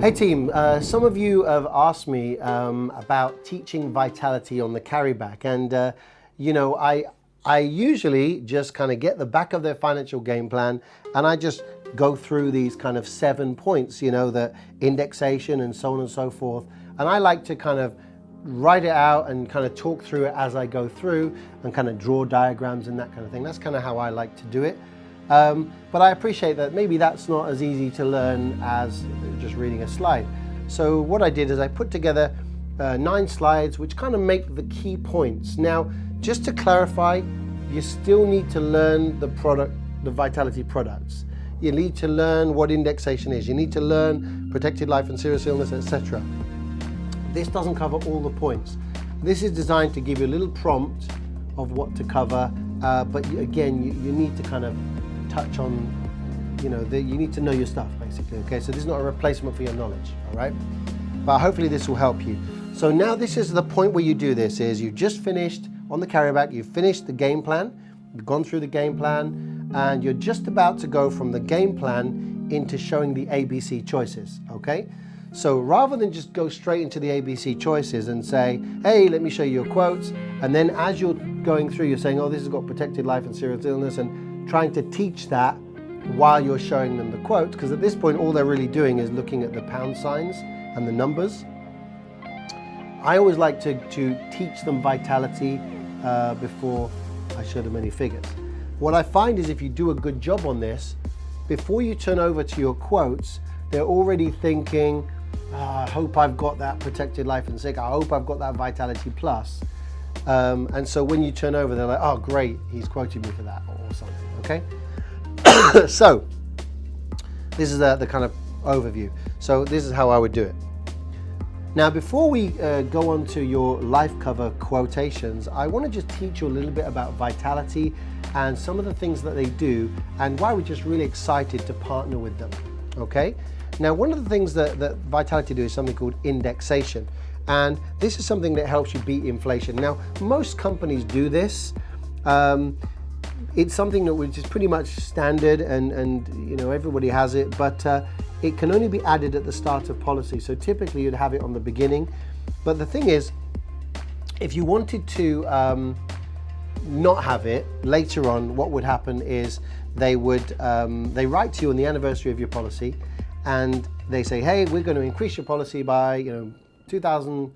Hey team, some of you have asked me about teaching vitality on the CARRYBACK, and you know, I usually just kind of get the back of their financial game plan and I just go through these kind of 7 points, you know, the indexation and so on and so forth, and I like to kind of write it out and kind of talk through it as I go through and kind of draw diagrams and that kind of thing. That's kind of how I like to do it. But I appreciate that maybe that's not as easy to learn as just reading a slide. So what I did is I put together 9 slides which kind of make the key points. Now, just to clarify, you still need to learn the vitality products. You need to learn what indexation is. You need to learn protected life and serious illness, etc. This doesn't cover all the points. This is designed to give you a little prompt of what to cover, but again, you need to kind of touch on, you know, you need to know your stuff basically, okay? So this is not a replacement for your knowledge, all right? But hopefully this will help you. So now this is the point where you do this, is you just finished on the CARRYBACK, you've finished the game plan, you've gone through the game plan, and you're just about to go from the game plan into showing the ABC choices, okay? So rather than just go straight into the ABC choices and say, hey, let me show you your quotes, and then as you're going through, you're saying, oh, this has got protected life and serious illness, and trying to teach that while you're showing them the quotes, because at this point all they're really doing is looking at the pound signs and the numbers. I always like to teach them vitality before I show them any figures. What I find is if you do a good job on this, before you turn over to your quotes, they're already thinking, I hope I've got that protected life and sick, I hope I've got that vitality plus. And so when you turn over, they're like, oh great, he's quoting me for that or something, okay? So this is the kind of overview. So this is how I would do it. Now before we go on to your life cover quotations, I want to just teach you a little bit about vitality and some of the things that they do and why we're just really excited to partner with them, okay? Now one of the things that Vitality do is something called indexation. And this is something that helps you beat inflation. Now, most companies do this. It's something that which is pretty much standard and you know, everybody has it, but it can only be added at the start of policy. So typically you'd have it on the beginning. But the thing is, if you wanted to not have it later on, what would happen is they write to you on the anniversary of your policy and they say, hey, we're going to increase your policy by, you know, £2,000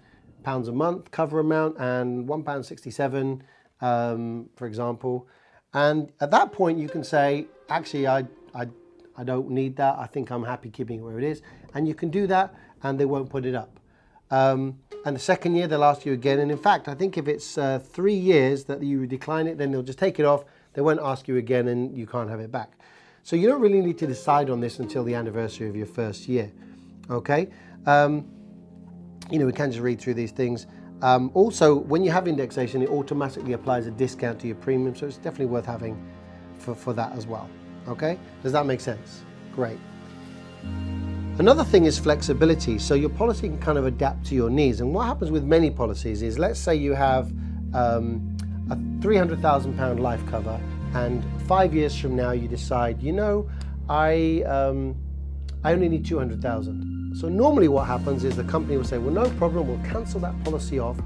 a month cover amount and £1.67, for example. And at that point you can say, actually, I don't need that. I think I'm happy keeping it where it is. And you can do that and they won't put it up. And the second year they'll ask you again. And in fact, I think if it's 3 years that you decline it, then they'll just take it off. They won't ask you again and you can't have it back. So you don't really need to decide on this until the anniversary of your first year, okay? You know, we can just read through these things. Also, when you have indexation, it automatically applies a discount to your premium, so it's definitely worth having for that as well, okay? Does that make sense? Great. Another thing is flexibility. So your policy can kind of adapt to your needs. And what happens with many policies is, let's say you have a £300,000 life cover, and 5 years from now you decide, you know, I only need 200,000. So normally what happens is the company will say, well, no problem, we'll cancel that policy off,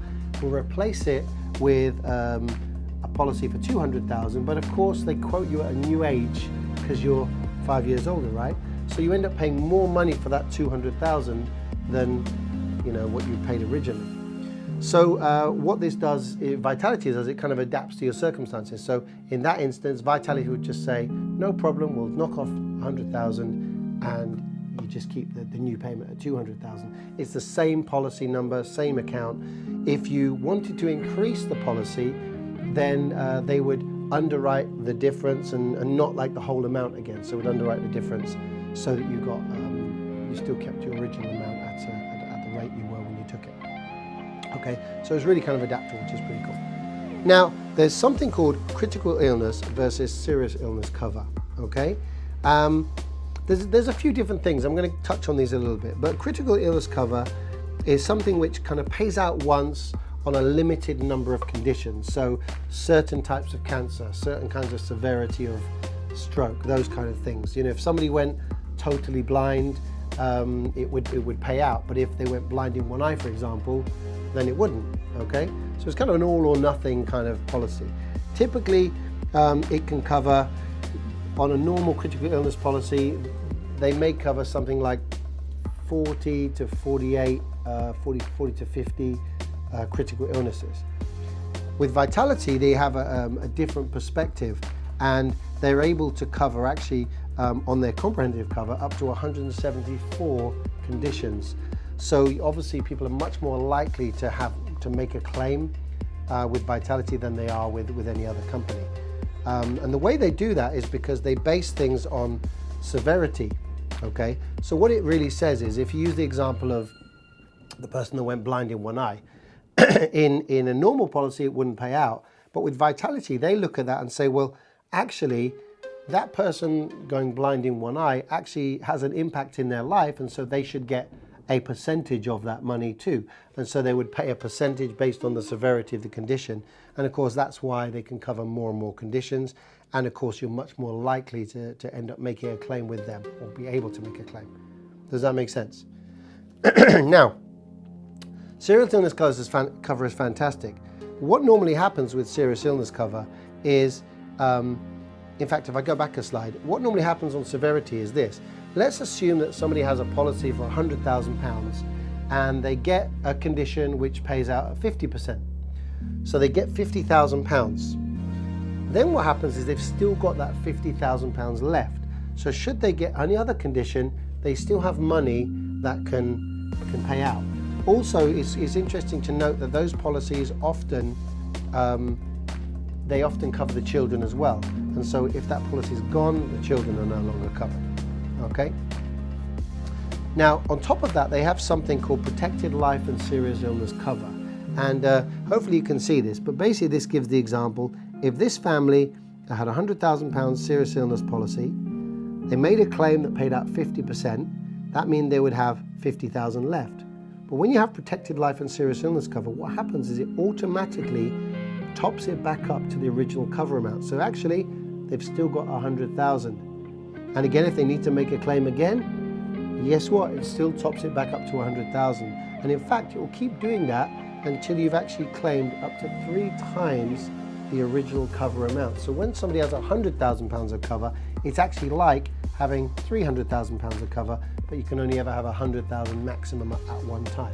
we'll replace it with a policy for 200,000, but of course they quote you at a new age because you're 5 years older, right? So you end up paying more money for that 200,000 than, you know, what you paid originally. So what this does, Vitality does, it kind of adapts to your circumstances. So in that instance, Vitality would just say, no problem, we'll knock off 100,000 and you just keep the new payment at 200,000. It's the same policy number, same account. If you wanted to increase the policy, then they would underwrite the difference and not like the whole amount again. So it would underwrite the difference so that you got, you still kept your original amount at the rate you were when you took it. Okay, so it's really kind of adaptable, which is pretty cool. Now, there's something called critical illness versus serious illness cover, okay? There's a few different things. I'm going to touch on these a little bit, but critical illness cover is something which kind of pays out once on a limited number of conditions. So certain types of cancer, certain kinds of severity of stroke, those kind of things. You know, if somebody went totally blind, it would pay out. But if they went blind in one eye, for example, then it wouldn't, okay? So it's kind of an all or nothing kind of policy. Typically, it can cover, on a normal critical illness policy, they may cover something like 40 to 48, 40 to 50 critical illnesses. With Vitality, they have a different perspective, and they're able to cover actually on their comprehensive cover up to 174 conditions. So obviously people are much more likely to make a claim with Vitality than they are with any other company. And the way they do that is because they base things on severity, okay? So what it really says is, if you use the example of the person that went blind in one eye, in a normal policy it wouldn't pay out, but with Vitality they look at that and say, well, actually that person going blind in one eye actually has an impact in their life, and so they should get a percentage of that money too. And so they would pay a percentage based on the severity of the condition. And of course, that's why they can cover more and more conditions. And of course, you're much more likely to end up making a claim with them, or be able to make a claim. Does that make sense? Now, serious illness cover is fantastic. What normally happens with serious illness cover is, in fact, if I go back a slide, what normally happens on severity is this. Let's assume that somebody has a policy for £100,000 and they get a condition which pays out at 50%. So they get £50,000. Then what happens is they've still got that £50,000 left. So should they get any other condition, they still have money that can pay out. Also, it's interesting to note that those policies often cover the children as well. And so if that policy is gone, the children are no longer covered. Okay. Now, on top of that, they have something called protected life and serious illness cover. And hopefully you can see this, but basically this gives the example. If this family had a £100,000 serious illness policy, they made a claim that paid out 50%, that means they would have 50,000 left. But when you have protected life and serious illness cover, what happens is it automatically tops it back up to the original cover amount. So actually, they've still got 100,000. And again, if they need to make a claim again, guess what? It still tops it back up to 100,000. And in fact, it will keep doing that until you've actually claimed up to 3 times the original cover amount. So when somebody has £100,000 of cover, it's actually like having £300,000 of cover, but you can only ever have 100,000 maximum at one time.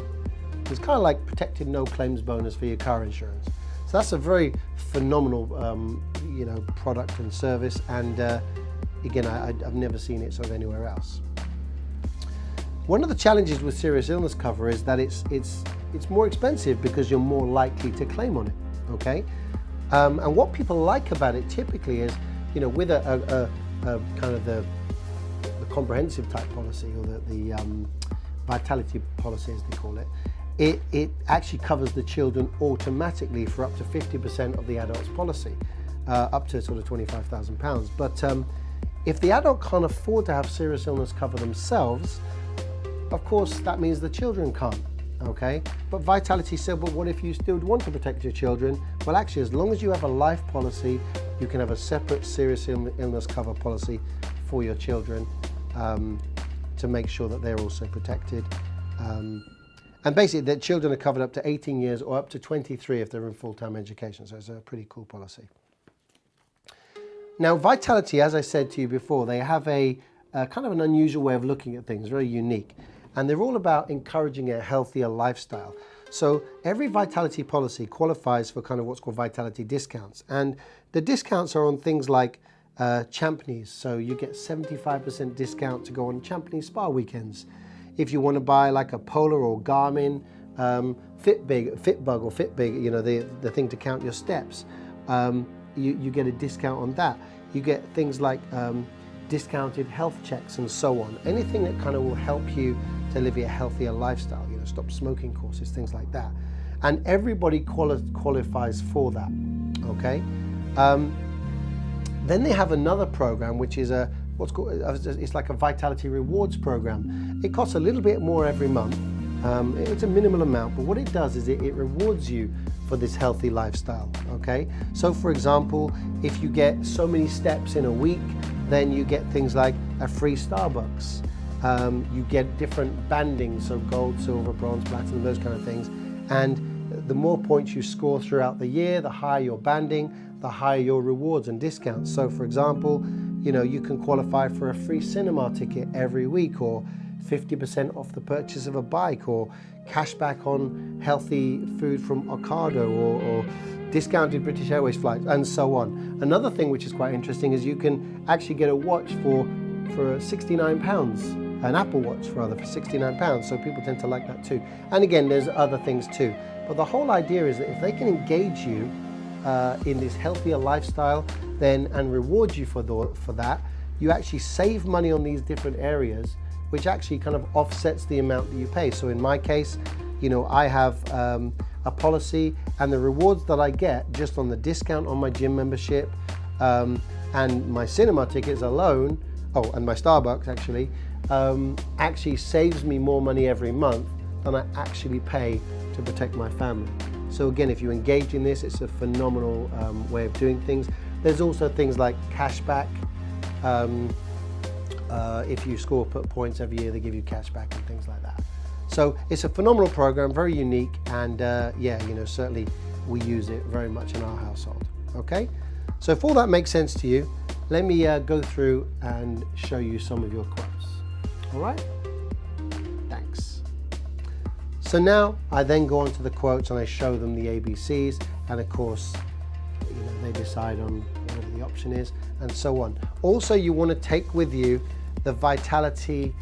It's kind of like protected no claims bonus for your car insurance. So that's a very phenomenal, product and service. And again, I've never seen it sort of anywhere else. One of the challenges with serious illness cover is that it's more expensive because you're more likely to claim on it. Okay, and what people like about it typically is, with a kind of the comprehensive type policy, or the Vitality policy as they call it, it actually covers the children automatically for up to 50% of the adult's policy, up to sort of £25,000. But if the adult can't afford to have serious illness cover themselves, of course that means the children can't, okay? But Vitality said, well, what if you still want to protect your children? Well, actually, as long as you have a life policy, you can have a separate serious illness cover policy for your children to make sure that they're also protected. And basically, the children are covered up to 18 years or up to 23 if they're in full-time education. So it's a pretty cool policy. Now, Vitality, as I said to you before, they have a kind of an unusual way of looking at things, very unique. And they're all about encouraging a healthier lifestyle. So every Vitality policy qualifies for kind of what's called Vitality discounts. And the discounts are on things like Champneys. So you get 75% discount to go on Champneys spa weekends. If you want to buy like a Polar or Garmin Fitbug or Fitbig, the thing to count your steps, you get a discount on that. You get things like discounted health checks and so on. Anything that kind of will help you to live a healthier lifestyle, stop smoking courses, things like that. And everybody qualifies for that, okay? Then they have another program, which is it's like a Vitality Rewards program. It costs a little bit more every month. It's a minimal amount, but what it does is it rewards you for this healthy lifestyle, okay? So for example, if you get so many steps in a week, then you get things like a free Starbucks. You get different bandings, so gold, silver, bronze, platinum, those kind of things. And the more points you score throughout the year, the higher your banding, the higher your rewards and discounts. So for example, you can qualify for a free cinema ticket every week, or 50% off the purchase of a bike, or cashback on healthy food from Ocado, or discounted British Airways flights, and so on. Another thing which is quite interesting is you can actually get a watch for £69, an Apple Watch rather, for £69. So people tend to like that too. And again, there's other things too. But the whole idea is that if they can engage you in this healthier lifestyle, and reward you for that, you actually save money on these different areas, which actually kind of offsets the amount that you pay. So in my case, I have a policy, and the rewards that I get just on the discount on my gym membership and my cinema tickets alone, and my Starbucks actually saves me more money every month than I actually pay to protect my family. So again, if you engage in this, it's a phenomenal way of doing things. There's also things like cashback. If you score points every year, they give you cashback and things like that. So it's a phenomenal program, very unique, and certainly we use it very much in our household. Okay, so if all that makes sense to you, let me go through and show you some of your quotes. All right, thanks. So now I then go on to the quotes and I show them the ABCs, and of course, they decide on whatever the option is, and so on. Also, you want to take with you the Vitality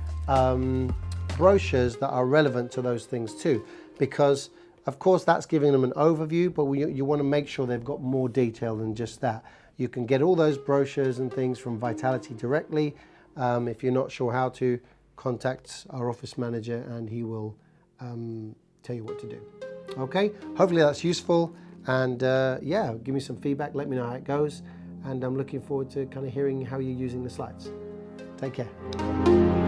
brochures that are relevant to those things too, because of course that's giving them an overview, but you want to make sure they've got more detail than just that. You can get all those brochures and things from Vitality directly. If you're not sure how to, contact our office manager and he will tell you what to do. Okay, hopefully that's useful, and give me some feedback, let me know how it goes, and I'm looking forward to kind of hearing how you're using the slides. Take care.